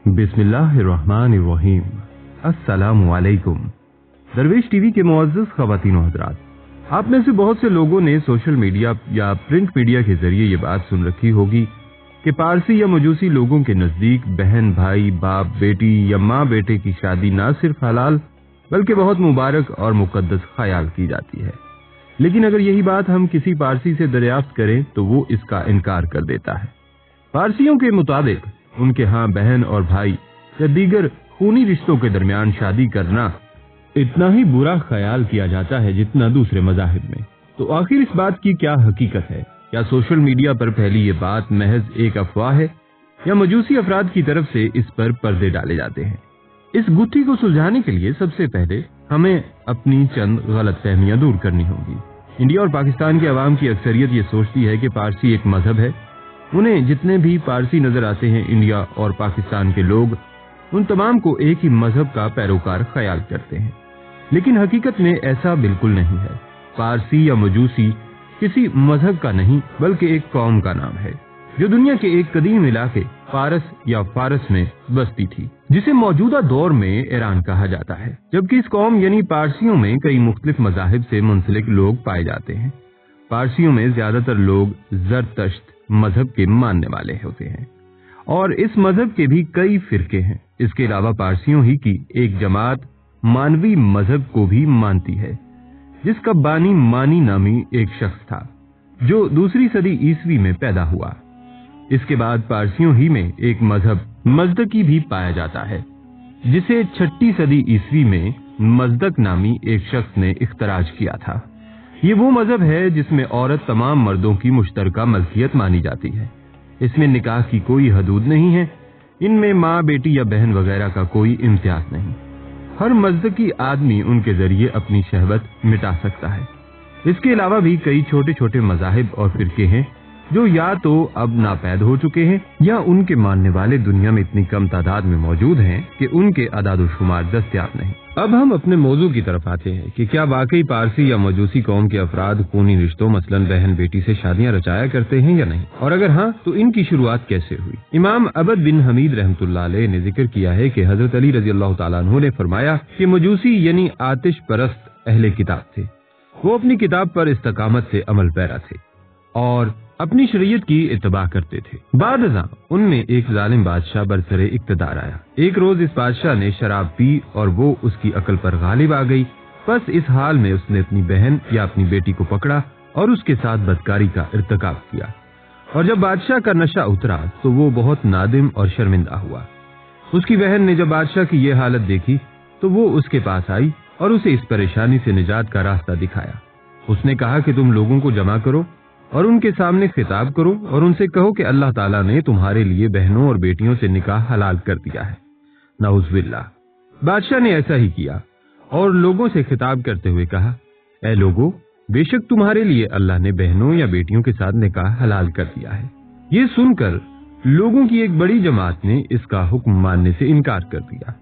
बिस्मिल्लाहिर्रहमानिर्रहीम। अस्सलामु अलैकुम। दरवेश टीवी के मुअज़्ज़ज़ ख़वातीन और हज़रात, आप में से बहुत से लोगों ने सोशल मीडिया या प्रिंट मीडिया के जरिए ये बात सुन रखी होगी कि पारसी या मजूसी लोगों के नजदीक बहन भाई, बाप बेटी या माँ बेटे की शादी न सिर्फ हलाल बल्कि बहुत मुबारक और मुकद्दस ख्याल की जाती है। लेकिन अगर यही बात हम किसी पारसी से दरियाफ्त करें तो वो इसका इनकार कर देता है। पारसियों के मुताबिक उनके यहाँ बहन और भाई या दीगर खूनी रिश्तों के दरमियान शादी करना इतना ही बुरा ख्याल किया जाता है जितना दूसरे मज़ाहिब में। तो आखिर इस बात की क्या हकीकत है? क्या सोशल मीडिया पर फैली ये बात महज एक अफवाह है या मजूसी अफराद की तरफ से इस पर पर्दे डाले जाते हैं? इस गुत्थी को सुलझाने के लिए सबसे पहले हमें अपनी चंद गलतफहमियां दूर करनी होंगी। इंडिया और पाकिस्तान के अवाम की अक्सरियत ये सोचती है कि पारसी एक मजहब है। उन्हें जितने भी पारसी नजर आते हैं, इंडिया और पाकिस्तान के लोग उन तमाम को एक ही मजहब का पैरोकार ख्याल करते हैं। लेकिन हकीकत में ऐसा बिल्कुल नहीं है। पारसी या मजूसी किसी मजहब का नहीं बल्कि एक कौम का नाम है जो दुनिया के एक कदीम इलाके पारस या फारस में बसती थी, जिसे मौजूदा दौर में ईरान कहा जाता है। जबकि इस कौम यानी पारसियों में कई मुख्तलिफ मज़ाहिब से मुंसलिक लोग पाए जाते हैं। पारसियों में ज्यादातर लोग ज़रतश्त मजहब के मानने वाले होते हैं और इस मजहब के भी कई फिरके हैं। इसके अलावा पारसियों ही की एक जमात मानवी मजहब को भी मानती है, जिसका बानी मानी नामी एक शख्स था जो दूसरी सदी ईसवी में पैदा हुआ। इसके बाद पारसियों ही में एक मजहब मज़दकी भी पाया जाता है, जिसे 6ठी सदी ईसवी में मज़दक नामी एक शख्स ने इख्तराज किया था। ये वो मजहब है जिसमें औरत तमाम मर्दों की मुश्तरका मलकियत मानी जाती है। इसमें निकाह की कोई हदूद नहीं है। इनमें माँ बेटी या बहन वगैरह का कोई इम्तियाज नहीं। हर मज़दकी आदमी उनके जरिए अपनी शहवत मिटा सकता है। इसके अलावा भी कई छोटे छोटे मज़ाहिब और फिरके हैं जो या तो अब नापैद हो चुके हैं या उनके मानने वाले दुनिया में इतनी कम तादाद में मौजूद हैं कि उनके अदाद शुमार दस्तयाब नहीं। अब हम अपने मौजू की तरफ आते हैं कि क्या वाकई पारसी या मजूसी कौम के अफराद खूनी रिश्तों मसलन बहन बेटी से शादियां रचाया करते हैं या नहीं, और अगर हाँ तो इनकी शुरुआत कैसे हुई? इमाम अबद बिन हमीद रहमतुल्लाह अलैह ने जिक्र किया है कि हजरत अली रजी अल्लाह तआला अन्हु ने फरमाया कि मजूसी यानी आतिश परस्त अहले किताब थे। वो अपनी किताब पर इस्तकामत से अमल पैरा थे और अपनी शरीयत की इत्तबा करते थे। बाद अज़ां उनमें एक जालिम बादशाह बरसरे इक्तदार आया। एक रोज इस बादशाह ने शराब पी और वो उसकी अकल पर गालिब आ गई। बस इस हाल में उसने अपनी बहन या अपनी बेटी को पकड़ा और उसके साथ बदकारी का इर्तिकाब किया। और जब बादशाह का नशा उतरा तो वो बहुत नादिम और शर्मिंदा हुआ। उसकी बहन ने जब बादशाह की ये हालत देखी तो वो उसके पास आई और उसे इस परेशानी से निजात का रास्ता दिखाया। उसने कहा कि तुम लोगों को जमा करो और उनके सामने खिताब करो और उनसे कहो कि अल्लाह ताला ने तुम्हारे लिए बहनों और बेटियों से निकाह हलाल कर दिया है। नाउज़ुबिल्लाह। बादशाह ने ऐसा ही किया और लोगों से खिताब करते हुए कहा, ऐ लोगों, बेशक तुम्हारे लिए अल्लाह ने बहनों या बेटियों के साथ निकाह हलाल कर दिया है। ये सुनकर लोगों की एक बड़ी जमात ने इसका हुक्म मानने से इनकार कर दिया।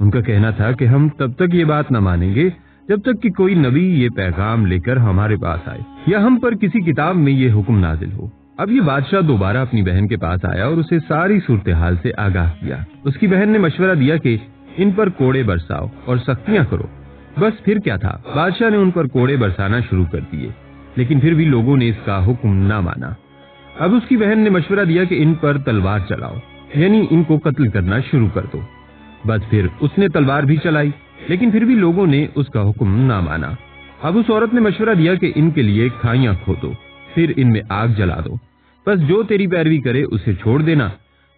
उनका कहना था कि हम तब तक ये बात न मानेंगे जब तक कि कोई नबी ये पैगाम लेकर हमारे पास आए या हम पर किसी किताब में ये हुक्म नाजिल हो। अब ये बादशाह दोबारा अपनी बहन के पास आया और उसे सारी सूरत हाल से आगाह किया। उसकी बहन ने मशवरा दिया कि इन पर कोड़े बरसाओ और सख्तियां करो। बस फिर क्या था, बादशाह ने उन पर कोड़े बरसाना शुरू कर दिए, लेकिन फिर भी लोगों ने इसका हुक्म न माना। अब उसकी बहन ने मशवरा दिया कि इन पर तलवार चलाओ, यानी इनको कत्ल करना शुरू कर दो। बस फिर उसने तलवार भी चलाई, लेकिन फिर भी लोगों ने उसका हुक्म ना माना। अब उस औरत ने मशवरा दिया कि इनके लिए खाइयां खोदो, फिर इनमें आग जला दो, बस जो तेरी पैरवी करे उसे छोड़ देना।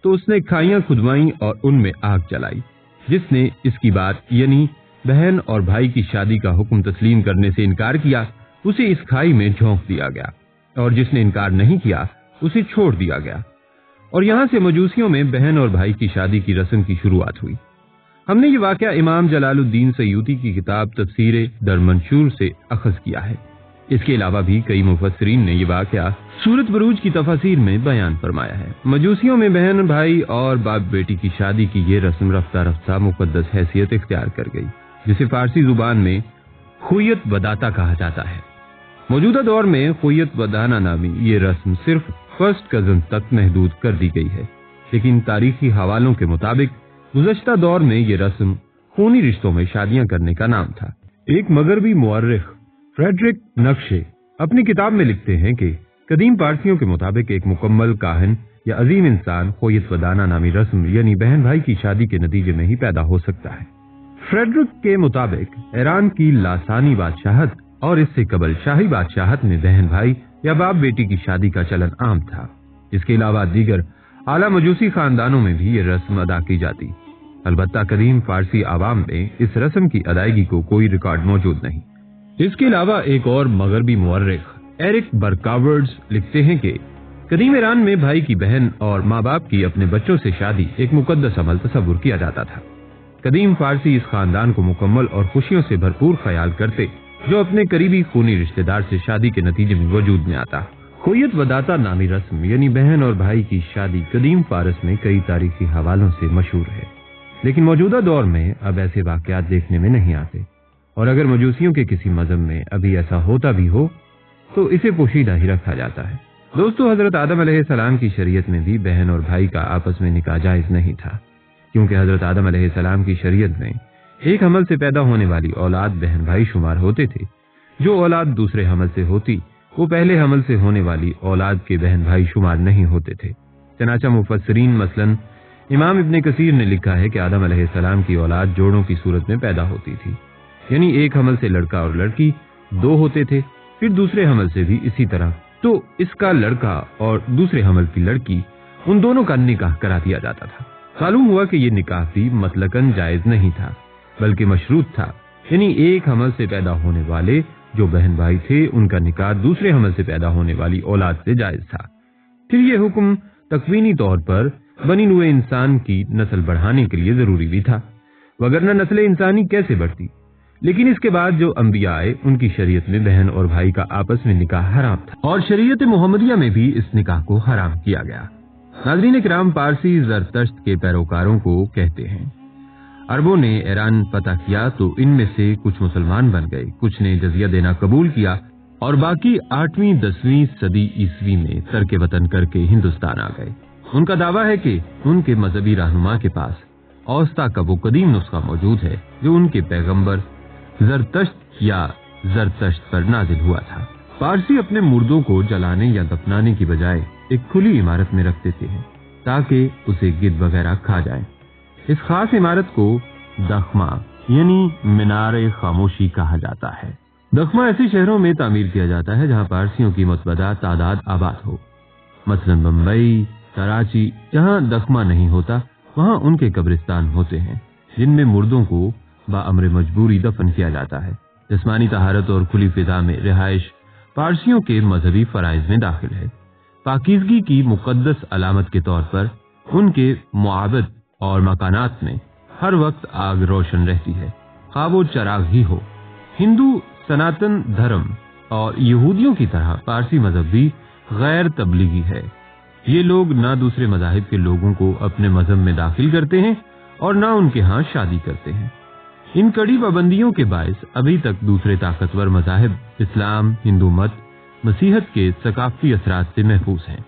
तो उसने खाइयां खुदवाई और उनमें आग जलाई। जिसने इसकी बात यानी बहन और भाई की शादी का हुक्म तस्लीम करने से इनकार किया उसे इस खाई में झोंक दिया गया और जिसने इनकार नहीं किया उसे छोड़ दिया गया। और यहाँ से मजूसियों में बहन और भाई की शादी की रस्म की शुरुआत हुई। हमने ये वाकया इमाम जलालुद्दीन सयूती की किताब तफसीर दर मंशूर से अखज़ किया है। इसके अलावा भी कई मुफस्सिरीन ने ये वाकया सूरत बरूज की तफसीर में बयान फरमाया है। मजूसियों में बहन भाई और बाप बेटी की शादी की ये रस्म रफ्ता रफ्ता मुकद्दस हैसियत इख्तियार कर गई, जिसे फारसी जुबान में खुयत वदाता कहा जाता है। मौजूदा दौर में खुयत वदाना नामी ये रस्म सिर्फ फर्स्ट कजन तक महदूद कर दी गई है, लेकिन तारीखी हवालों के मुताबिक गुज़श्ता दौर में ये रस्म खूनी रिश्तों में शादियां करने का नाम था। एक मगरबी मुअर्रिख फ्रेडरिक नक्शे अपनी किताब में लिखते हैं कि कदीम पारसियों के मुताबिक एक मुकम्मल काहिन या अजीम इंसान खोयत वदाना नामी रस्म यानी बहन भाई की शादी के नतीजे में ही पैदा हो सकता है। फ्रेडरिक के मुताबिक ईरान की लासानी बादशाहत और इससे कबल शाही बादशाहत में बहन भाई या बाप बेटी की शादी का चलन आम था। इसके अलावा दीगर आला मजूसी खानदानों में भी ये रस्म अदा की जाती। अलबत्ता कदीम फारसी आवाम में इस रस्म की अदायगी को कोई रिकॉर्ड मौजूद नहीं। इसके अलावा एक और मगरबी मुअर्रिख एरिक बर्कावर्ड्स लिखते हैं कि कदीम ईरान में भाई की बहन और माँ बाप की अपने बच्चों से शादी एक मुकद्दस अमल तस्वुर किया जाता था। कदीम फारसी इस खानदान को मुकम्मल और खुशियों से भरपूर ख्याल करते जो अपने करीबी खूनी रिश्तेदार से शादी के नतीजे में वजूद में आता। खोयत वदाता नामी रस्म यानी बहन और भाई की शादी कदीम फारस में कई तारीखी हवालों से मशहूर है, लेकिन मौजूदा दौर में अब ऐसे वाकयात देखने में नहीं आते, और अगर मजूसियों के किसी मजहब में अभी ऐसा होता भी हो तो इसे पोशीदा ही रखा जाता है। दोस्तों, हजरत आदम अलैहिस्सलाम की शरीयत में भी बहन और भाई का आपस में निकाह जायज नहीं था, क्योंकि हजरत आदम अलैहिस्सलाम की शरीयत में एक हमल से पैदा होने वाली औलाद बहन भाई शुमार होते थे। जो औलाद दूसरे हमल से होती वो पहले हमल से होने वाली औलाद के बहन भाई शुमार नहीं होते थे। चनाचा मुफस्सिरीन मसलन इमाम इब्ने कसीर ने लिखा है कि आदम अलैहिस्सलाम की औलाद जोड़ों की सूरत में पैदा होती थी, यानी एक हमल से लड़का और लड़की दो होते थे, फिर दूसरे हमल से भी इसी तरह। तो इसका लड़का और दूसरे हमल की लड़की उन दोनों का निकाह करा दिया जाता था। मालूम हुआ कि ये निकाह भी मतलकन जायज नहीं था बल्कि मशरूत था, यानी एक हमल से पैदा होने वाले जो बहन भाई थे उनका निकाह दूसरे हमल से पैदा होने वाली औलाद से जायज था। फिर ये हुक्म तकवीनी तौर पर बनी हुए इंसान की नस्ल बढ़ाने के लिए जरूरी भी था, वगरना नस्ल इंसानी कैसे बढ़ती। लेकिन इसके बाद जो अंबिया आए उनकी शरीयत में बहन और भाई का आपस में निकाह हराम था, और शरीयत मुहम्मदिया में भी इस निकाह को हराम किया गया। नाज़रीन किराम, पारसी ज़रतश्त के पैरोकारों को कहते हैं अरबों ने ईरान फतह किया तो इनमें से कुछ मुसलमान बन गए, कुछ ने जजिया देना कबूल किया और बाकी 8वीं-10वीं सदी ईस्वी में तर्क वतन करके हिंदुस्तान आ गए। उनका दावा है कि उनके मजहबी रहनुमा के पास औस्ता का वो कदीम नुस्खा मौजूद है जो उनके पैगंबर ज़रतश्त या ज़रतश्त पर नाजिल हुआ था। पारसी अपने मुर्दों को जलाने या दफनाने की बजाय एक खुली इमारत में रख देते हैं ताकि उसे गिद्ध वगैरह खा जाए। इस खास इमारत को दखमा यानी मीनार खामोशी कहा जाता है। दखमा ऐसे शहरों में तामीर किया जाता है जहां पारसियों की मतबदा तादाद आबाद हो, मसलन बम्बई, कराची। जहां दखमा नहीं होता वहां उनके कब्रिस्तान होते हैं जिनमें मुर्दों को बाअमर मजबूरी दफन किया जाता है। जिस्मानी तहारत और खुली फिजा में रिहाइश पारसियों के मजहबी फराइज में दाखिल है। पाकीज़गी की मुकद्दस अलामत के तौर पर उनके मुआबद और मकानात में हर वक्त आग रोशन रहती है, खा वो चराग ही हो। हिंदू सनातन धर्म और यहूदियों की तरह पारसी मजहब भी गैर तबलीगी है। ये लोग ना दूसरे मजाहिब के लोगों को अपने मजहब में दाखिल करते हैं और ना उनके यहाँ शादी करते हैं। इन कड़ी पाबंदियों के बायस अभी तक दूसरे ताकतवर मजाहिब इस्लाम, हिंदू मत, मसीहत के सकाफती असरात से महफूज हैं।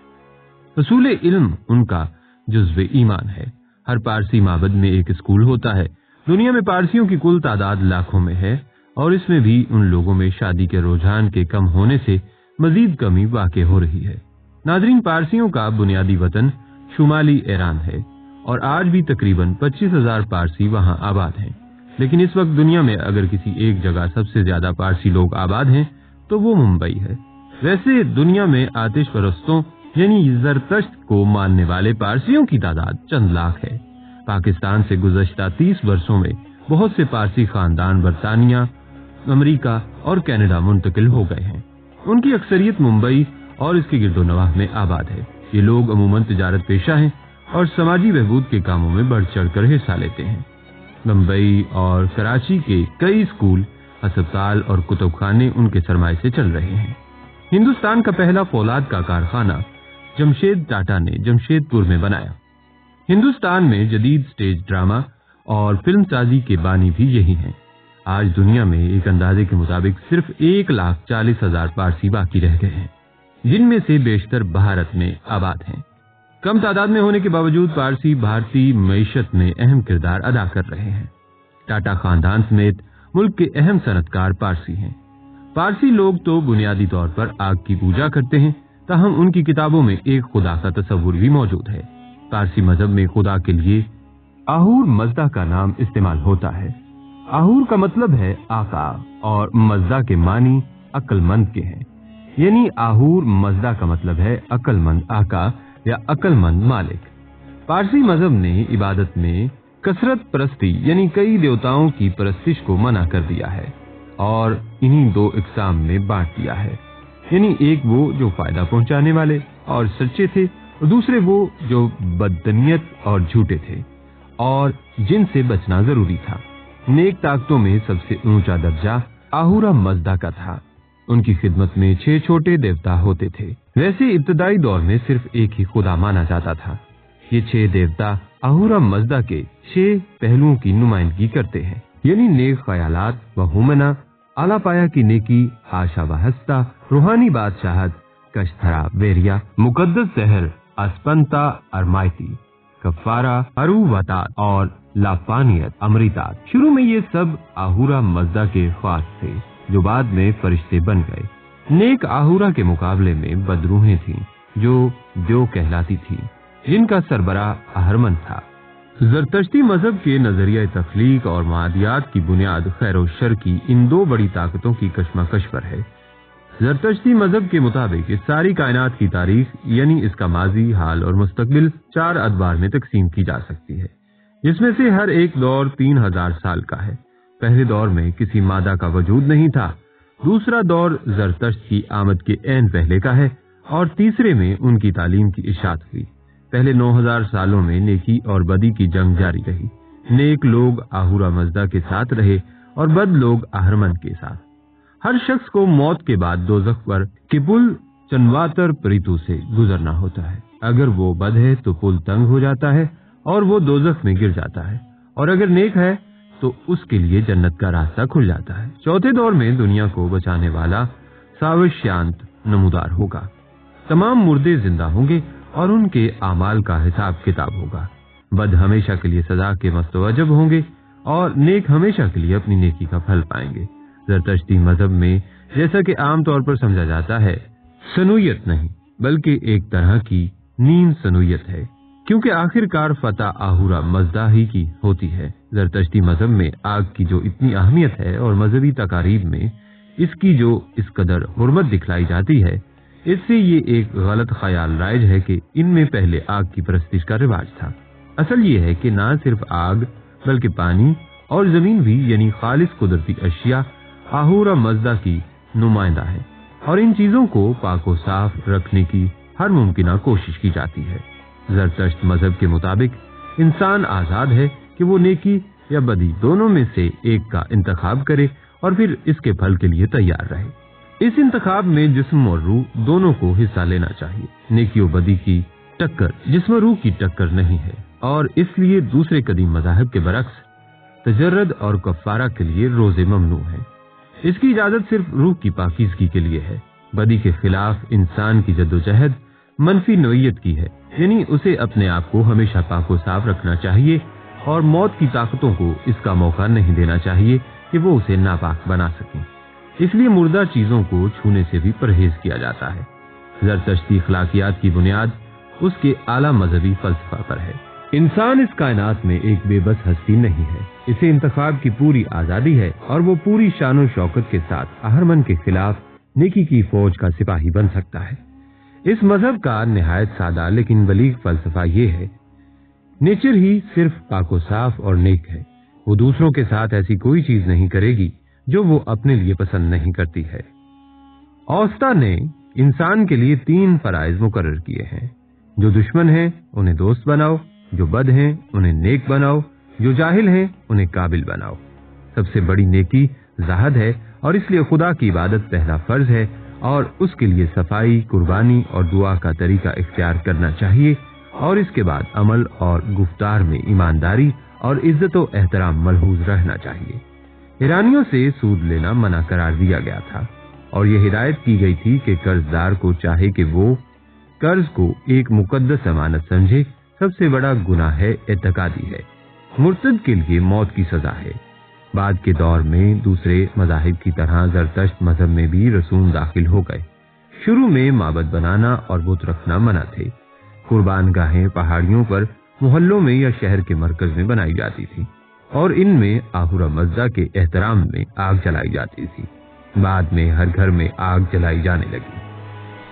रसूल इल्म उनका जुज़्व ईमान है। हर पारसी माबद में एक स्कूल होता है। दुनिया में पारसियों की कुल तादाद लाखों में है और इसमें भी उन लोगों में शादी के रुझान के कम होने से मजीद कमी वाक़ई हो रही है। नाज़रीन, पारसियों का बुनियादी वतन शुमाली ईरान है और आज भी तकरीबन 25,000 पारसी वहां आबाद हैं। लेकिन इस वक्त दुनिया में अगर किसी एक जगह सबसे ज्यादा पारसी लोग आबाद हैं तो वो मुंबई है। वैसे दुनिया में आतिश परस्तों यानी ज़रतश्त को मानने वाले पारसियों की तादाद चंद लाख है। पाकिस्तान से गुज़श्ता 30 वर्षों में बहुत से पारसी खानदान बरतानिया, अमेरिका और कनाडा मुंतकिल हो गए हैं। उनकी अक्सरियत मुंबई और इसके गिरदोनवाह में आबाद है। ये लोग अमूमन तिजारत पेशा हैं और समाजी बहबूद के कामों में बढ़ चढ़ कर हिस्सा लेते हैं। मुंबई और कराची के कई स्कूल, अस्पताल और कुतुबखाने उनके सरमाए से चल रहे हैं। हिंदुस्तान का पहला फौलाद का कारखाना जमशेद टाटा ने जमशेदपुर में बनाया। हिंदुस्तान में जदीद स्टेज ड्रामा और फिल्म साजी के बानी भी यही हैं। आज दुनिया में एक अंदाजे के मुताबिक सिर्फ 1,40,000 पारसी बाकी रह गए हैं, जिनमें से बेशतर भारत में आबाद हैं। कम तादाद में होने के बावजूद पारसी भारतीय मईशत में अहम किरदार अदा कर रहे हैं। टाटा खानदान समेत मुल्क के अहम सनतकार पारसी हैं। पारसी लोग तो बुनियादी तौर पर आग की पूजा करते हैं, ताहम उनकी किताबों में एक खुदा का तस्वुर भी मौजूद है। पारसी मजहब में खुदा के लिए आहूर मजदा का नाम इस्तेमाल होता है। आहूर का मतलब है आका और मजदा के मानी अक्लमंद के हैं, यानी आहूर मजदा का मतलब है अक्लमंद आका या अक्लमंद मालिक। पारसी मजहब ने इबादत में कसरत परस्ती यानी कई देवताओं की परस्तिश को मना कर दिया है और इन्हीं दो इकसाम में बांट दिया है, यानी एक वो जो फायदा पहुंचाने वाले और सच्चे थे और दूसरे वो जो बदनीयत और झूठे थे और जिनसे बचना जरूरी था। नेक ताकतों में सबसे ऊंचा दर्जा आहूरा मजदा का था। उनकी खिदमत में 6 छोटे देवता होते थे। वैसे इब्तदाई दौर में सिर्फ एक ही खुदा माना जाता था। ये 6 देवता आहूरा मजदा के 6 पहलुओं की नुमाइंदगी करते हैं, यानी नेक ख्यालात व हुमना, आला पाया की नेकी, आशा व हस्ता, रूहानी बादशाहत, कश्तरा वेरिया, मुकद्दस जहर, अस्पंता अरमायती, कफारा अरुवता और लापानियत अमृतात। शुरू में ये सब आहूरा मजदा के ख्वास थे जो बाद में फरिश्ते बन गए। नेक आहूरा के मुकाबले में बदरूहें थीं जो द्यो कहलाती थी, जिनका सरबराह अहरमन था। जरतश्ती मजहब के नजरिया तख्लीक और मादियात की बुनियाद खैर और शर की इन 2 बड़ी ताकतों की कशमकश पर है। जरतश्ती मजहब के मुताबिक इस सारी कायनात की तारीख यानी इसका माजी, हाल और मुस्तकबिल 4 अदवार में तकसीम की जा सकती है, जिसमें से हर एक दौर 3000 साल का है। पहले दौर में किसी मादा का वजूद नहीं था, दूसरा दौर जरतश्त की आमद के ऐन पहले का है और तीसरे में उनकी तालीम की इशात हुई। पहले 9000 सालों में नेकी और बदी की जंग जारी रही। नेक लोग आहूरा मजदा के साथ रहे और बद लोग अहरमन के साथ। हर शख्स को मौत के बाद दोज़ख पर किपुल चनवातर परितु से गुजरना होता है। अगर वो बद है तो पुल तंग हो जाता है और वो दोज़ख में गिर जाता है, और अगर नेक है तो उसके लिए जन्नत का रास्ता खुल जाता है। चौथे दौर में दुनिया को बचाने वाला सावशांत नमूदार होगा। तमाम मुर्दे जिंदा होंगे और उनके आमाल का हिसाब किताब होगा। बद हमेशा के लिए सजा के मस्तवजब होंगे और नेक हमेशा के लिए अपनी नेकी का फल पाएंगे। जरतश्ती मजहब में जैसा कि आमतौर पर समझा जाता है, सनूयत नहीं बल्कि एक तरह की नीम सनूयत है, क्योंकि आखिरकार फतह आहूरा मजदा ही की होती है। जरतश्ती मजहब में आग की जो इतनी अहमियत है और मजहबी तकारीब में इसकी जो इस कदर हुर्मत दिखलाई जाती है, इससे ये एक गलत ख्याल राइज है कि इनमें पहले आग की परस्तिश का रिवाज था। असल ये है कि ना सिर्फ आग बल्कि पानी और जमीन भी, यानी खालिस कुदरती अशिया आहूरा मजदा की नुमाइंदा है और इन चीजों को पाको साफ रखने की हर मुमकिन कोशिश की जाती है। जरतश्त मजहब के मुताबिक इंसान आजाद है कि वो नेकी या बदी दोनों में से एक का इंतखाब करे और फिर इसके फल के लिए तैयार रहे। इस इंतखाब में जिस्म और रूह दोनों को हिस्सा लेना चाहिए। नेकी और बदी की टक्कर जिस्म और रूह की टक्कर नहीं है और इसलिए दूसरे कदीम मज़ाहिब के बरक्स तजर्रद और कफ़ारा के लिए रोजे ममनू है। इसकी इजाजत सिर्फ रूह की पाकीज़गी के लिए है। बदी के खिलाफ इंसान की जद्दोजहद मनफी नोयत की है, यानी उसे अपने आप को हमेशा पाको साफ रखना चाहिए और मौत की ताकतों को इसका मौका नहीं देना चाहिए कि वो उसे नापाक बना सकें। इसलिए मुर्दा चीजों को छूने से भी परहेज किया जाता है। जरतश्ती अखलाकियात की बुनियाद उसके आला मजहबी फलसफा पर है। इंसान इस कायनात में एक बेबस हस्ती नहीं है, इसे इंतखाब की पूरी आजादी है और वो पूरी शान शौकत के साथ अहरमन के खिलाफ नेकी की फौज का सिपाही बन सकता है। इस मजहब का निहायत सादा लेकिन बलीग फलसफा ये है, नेचर ही सिर्फ पाको साफ और नेक है। वो दूसरों के साथ ऐसी कोई चीज नहीं करेगी जो वो अपने लिए पसंद नहीं करती है। औस्ता ने इंसान के लिए 3 फराइज मुकर्रर किए हैं। जो दुश्मन हैं उन्हें दोस्त बनाओ, जो बद हैं उन्हें नेक बनाओ, जो जाहिल हैं उन्हें काबिल बनाओ। सबसे बड़ी नेकी ज़ाहद है और इसलिए खुदा की इबादत पहला फर्ज है और उसके लिए सफाई, कुर्बानी और दुआ का तरीका इख्तियार करना चाहिए और इसके बाद अमल और गुफ्तार में ईमानदारी और इज्जत व एहतराम मलहूज रहना चाहिए। ईरानियों से सूद लेना मना करार दिया गया था और यह हिदायत की गई थी कि कर्जदार को चाहे कि वो قرض کو ایک مقدس امانت سمجھے، سب سے بڑا گناہ ہے اعتقادی ہے۔ مرتد کے لیے موت کی سزا ہے۔ بعد کے دور میں دوسرے مذاہب کی طرح زرتشت مذہب میں بھی رسوم داخل ہو گئے۔ شروع میں معبد بنانا اور بت رکھنا منع تھے۔ قربان گاہیں پہاڑیوں پر، محلوں میں یا شہر کے مرکز میں بنائی جاتی تھی اور ان میں آہورا مزدا کے احترام میں آگ جلائی جاتی تھی۔ بعد میں ہر گھر میں آگ جلائی جانے لگی۔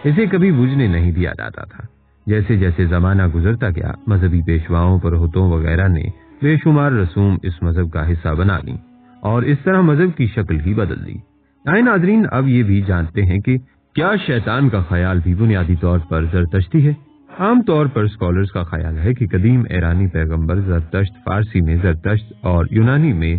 اسے کبھی بجھنے نہیں دیا جاتا تھا۔ جیسے جیسے زمانہ گزرتا گیا، مذہبی پیشواؤں، پروہتوں وغیرہ نے بے شمار رسوم اس مذہب کا حصہ بنا لی اور اس طرح مذہب کی شکل ہی بدل دی۔ ناظرین، اب یہ بھی جانتے ہیں کہ کیا شیطان کا خیال بھی بنیادی طور پر زرتشتی ہے؟ عام طور پر اسکالرز کا خیال ہے کہ قدیم ایرانی پیغمبر زرتشت فارسی میں زرتشت اور یونانی میں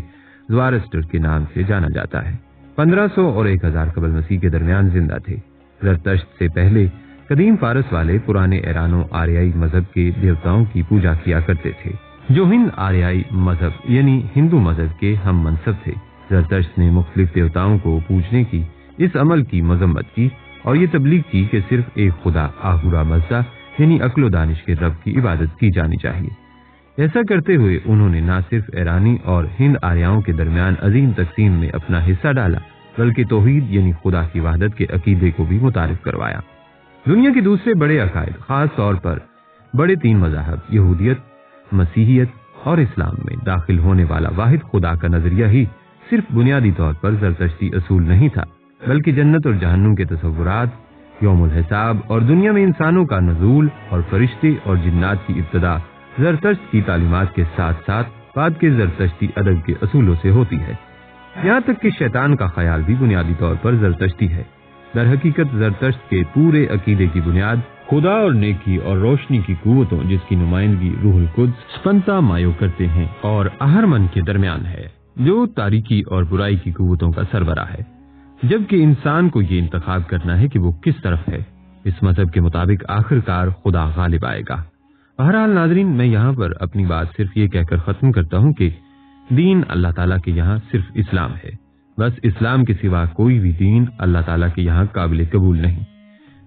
زوارسٹر کے نام سے جانا جاتا ہے۔ 1500 اور 1000 قبل مسیح کے درمیان زندہ تھے۔ زرتشت سے پہلے قدیم فارس والے پرانے ایرانو آریائی مذہب کے دیوتاؤں کی پوجا کیا کرتے تھے، جو ہند آریائی مذہب یعنی ہندو مذہب کے ہم منصب تھے۔ زرتشت نے مختلف دیوتاؤں کو پوجنے کی اس عمل کی مذمت کی اور یہ تبلیغ کی کہ صرف ایک خدا آہورا مزدا یعنی عقل و دانش کے رب کی عبادت کی جانی چاہیے۔ ایسا کرتے ہوئے انہوں نے نہ صرف ایرانی اور ہند آریاؤں کے درمیان عظیم تقسیم میں اپنا حصہ ڈالا، بلکہ توحید یعنی خدا کی وحدت کے عقیدے کو بھی متعارف کروایا۔ دنیا کے دوسرے بڑے عقائد، خاص طور پر بڑے 3 مذاہب یہودیت، مسیحیت اور اسلام میں داخل ہونے والا واحد خدا کا نظریہ ہی صرف بنیادی طور پر زرتشتی اصول نہیں تھا، بلکہ جنت اور جہنم کے تصورات، یوم الحساب اور دنیا میں انسانوں کا نزول اور فرشتے اور جنات کی ابتدا زرتشت کی تعلیمات کے ساتھ ساتھ بعد کے زرتشتی ادب کے اصولوں سے ہوتی ہے۔ یہاں تک کہ شیطان کا خیال بھی بنیادی طور پر زرتشتی ہے۔ در حقیقت زرتشت کے پورے عقیدے کی بنیاد خدا اور نیکی اور روشنی کی قوتوں، جس کی نمائندگی روح القدس سپنتا مایو کرتے ہیں، اور اہرمن کے درمیان ہے، جو تاریکی اور برائی کی قوتوں کا سربراہ ہے، جبکہ انسان کو یہ انتخاب کرنا ہے کہ وہ کس طرف ہے۔ اس مذہب کے مطابق آخر کار خدا غالب آئے گا۔ بہرحال ناظرین، میں یہاں پر اپنی بات صرف یہ کہہ کر ختم کرتا ہوں کہ دین اللہ تعالیٰ کے یہاں صرف اسلام ہے۔ بس اسلام کے سوا کوئی بھی دین اللہ تعالیٰ کے یہاں قابل قبول نہیں۔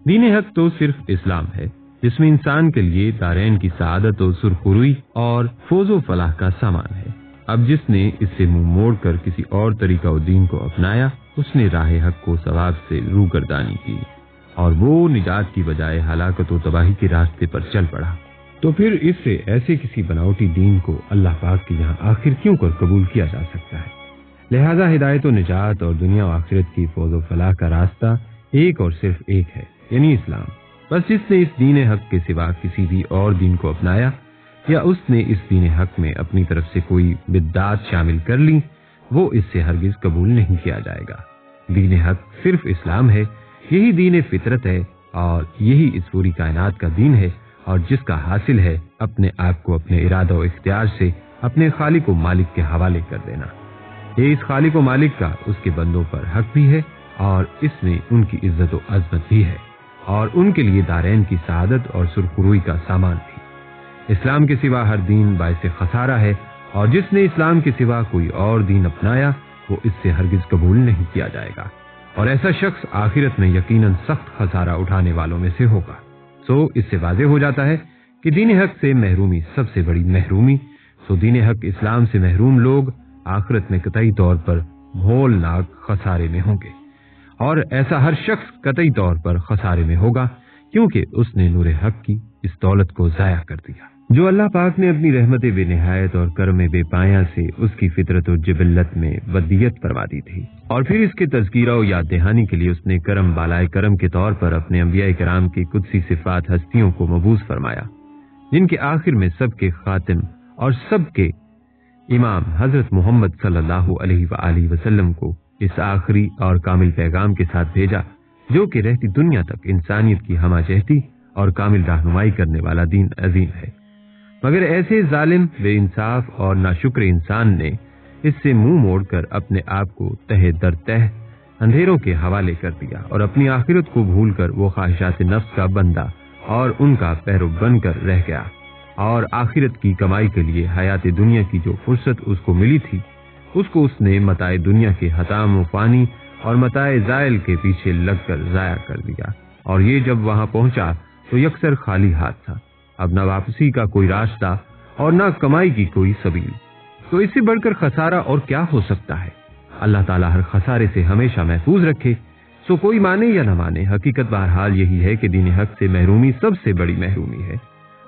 دین حق تو صرف اسلام ہے، جس میں انسان کے لیے دارین کی سعادت و سرخروئی اور فوز و فلاح کا سامان ہے۔ اب جس نے اس سے منہ موڑ کر کسی اور طریقہ و دین کو اپنایا، اس نے راہ حق کو ثواب سے روگردانی کی اور وہ نجات کی بجائے ہلاکت و تباہی کے راستے پر چل پڑا۔ تو پھر اس سے ایسے کسی بناوٹی دین کو اللہ پاک کے یہاں آخر کیوں کر قبول کیا جا سکتا ہے؟ لہذا ہدایت و نجات اور دنیا و آخرت کی فوز و فلاح کا راستہ ایک اور صرف ایک ہے، یعنی اسلام۔ بس جس نے اس دین حق کے سوا کسی بھی اور دین کو اپنایا یا اس نے اس دین حق میں اپنی طرف سے کوئی بدعات شامل کر لی، وہ اس سے ہرگز قبول نہیں کیا جائے گا۔ دین حق صرف اسلام ہے، یہی دین فطرت ہے اور یہی اس پوری کائنات کا دین ہے، اور جس کا حاصل ہے اپنے آپ کو اپنے ارادہ و اختیار سے اپنے خالق و مالک کے حوالے کر دینا۔ یہ اس خالق و مالک کا اس کے بندوں پر حق بھی ہے اور اس میں ان کی عزت و عظمت بھی ہے اور ان کے لیے دارین کی سعادت اور سرخروئی کا سامان بھی۔ اسلام کے سوا ہر دین باعث خسارہ ہے اور جس نے اسلام کے سوا کوئی اور دین اپنایا وہ اس سے ہرگز قبول نہیں کیا جائے گا، اور ایسا شخص آخرت میں یقیناً سخت خسارہ اٹھانے والوں میں سے ہوگا۔ سو اس سے واضح ہو جاتا ہے کہ دین حق سے محرومی سب سے بڑی محرومی، سو دین حق اسلام سے محروم لوگ آخرت میں قطعی طور پر ہولناک خسارے میں ہوں گے، اور ایسا ہر شخص قطعی طور پر خسارے میں ہوگا کیونکہ اس نے نور حق کی اس دولت کو ضائع کر دیا جو اللہ پاک نے اپنی رحمت بے نہایت اور کرم بے پایاں سے اس کی فطرت و جبلت میں ودیت فرما دی تھی، اور پھر اس کے تذکیرہ و یاد دہانی کے لیے اس نے کرم بالائے کرم کے طور پر اپنے انبیاء کرام کی قدسی صفات ہستیوں کو مبعوث فرمایا، جن کے آخر میں سب کے خاتم اور سب کے امام حضرت محمد صلی اللہ علیہ وآلہ وسلم کو اس آخری اور کامل پیغام کے ساتھ بھیجا، جو کہ رہتی دنیا تک انسانیت کی ہمہ جہتی اور کامل رہنمائی کرنے والا دین عظیم ہے۔ مگر ایسے ظالم، بے انصاف اور ناشکر انسان نے اس سے منہ موڑ کر اپنے آپ کو تہہ در تہہ اندھیروں کے حوالے کر دیا اور اپنی آخرت کو بھول کر وہ خواہشات نفس کا بندہ اور ان کا پیرو بن کر رہ گیا، اور آخرت کی کمائی کے لیے حیات دنیا کی جو فرصت اس کو ملی تھی، اس کو اس نے متاع دنیا کے حطام و فانی اور متاع زائل کے پیچھے لگ کر ضائع کر دیا، اور یہ جب وہاں پہنچا تو یکسر خالی ہاتھ تھا۔ اب نہ واپسی کا کوئی راستہ اور نہ کمائی کی کوئی سبیل، تو اس سے بڑھ کر خسارہ اور کیا ہو سکتا ہے؟ اللہ تعالیٰ ہر خسارے سے ہمیشہ محفوظ رکھے۔ سو کوئی مانے یا نہ مانے، حقیقت بہرحال یہی ہے کہ دین حق سے محرومی سب سے بڑی محرومی ہے۔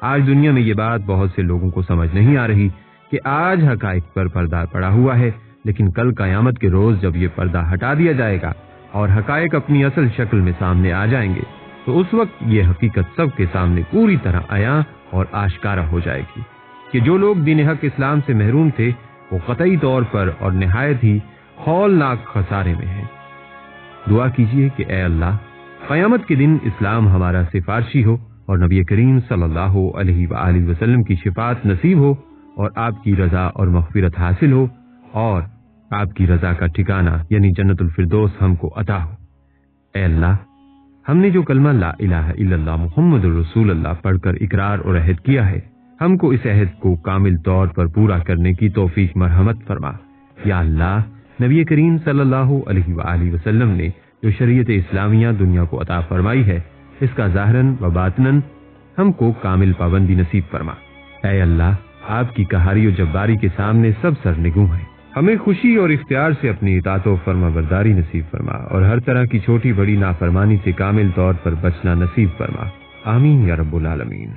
آج دنیا میں یہ بات بہت سے لوگوں کو سمجھ نہیں آ رہی کہ آج حقائق پر پردہ پڑا ہوا ہے، لیکن کل قیامت کے روز جب یہ پردہ ہٹا دیا جائے گا اور حقائق اپنی اصل شکل میں سامنے آ جائیں گے، تو اس وقت یہ حقیقت سب کے سامنے پوری طرح عیاں اور آشکارا ہو جائے گی کہ جو لوگ دین حق اسلام سے محروم تھے وہ قطعی طور پر اور نہایت ہی ہولناک خسارے میں ہیں۔ دعا کیجئے کہ اے اللہ، قیامت کے دن اسلام ہمارا سفارشی ہو اور نبی کریم صلی اللہ علیہ وآلہ وسلم کی شفاعت نصیب ہو اور آپ کی رضا اور مغفرت حاصل ہو اور آپ کی رضا کا ٹھکانہ یعنی جنت الفردوس ہم کو عطا ہو۔ اے اللہ، ہم نے جو کلمہ لا الہ الا اللہ محمد الرسول اللہ پڑھ کر اقرار اور عہد کیا ہے، ہم کو اس عہد کو کامل طور پر پورا کرنے کی توفیق مرحمت فرما۔ یا اللہ، نبی کریم صلی اللہ علیہ وآلہ وسلم نے جو شریعت اسلامیہ دنیا کو عطا فرمائی ہے، اس کا ظاہراً و باطناً ہم کو کامل پابندی نصیب فرما۔ اے اللہ، آپ کی قہاری و جباری کے سامنے سب سرنگوں ہیں، ہمیں خوشی اور اختیار سے اپنی اطاعت و فرما برداری نصیب فرما اور ہر طرح کی چھوٹی بڑی نافرمانی سے کامل طور پر بچنا نصیب فرما۔ آمین یا رب العالمین۔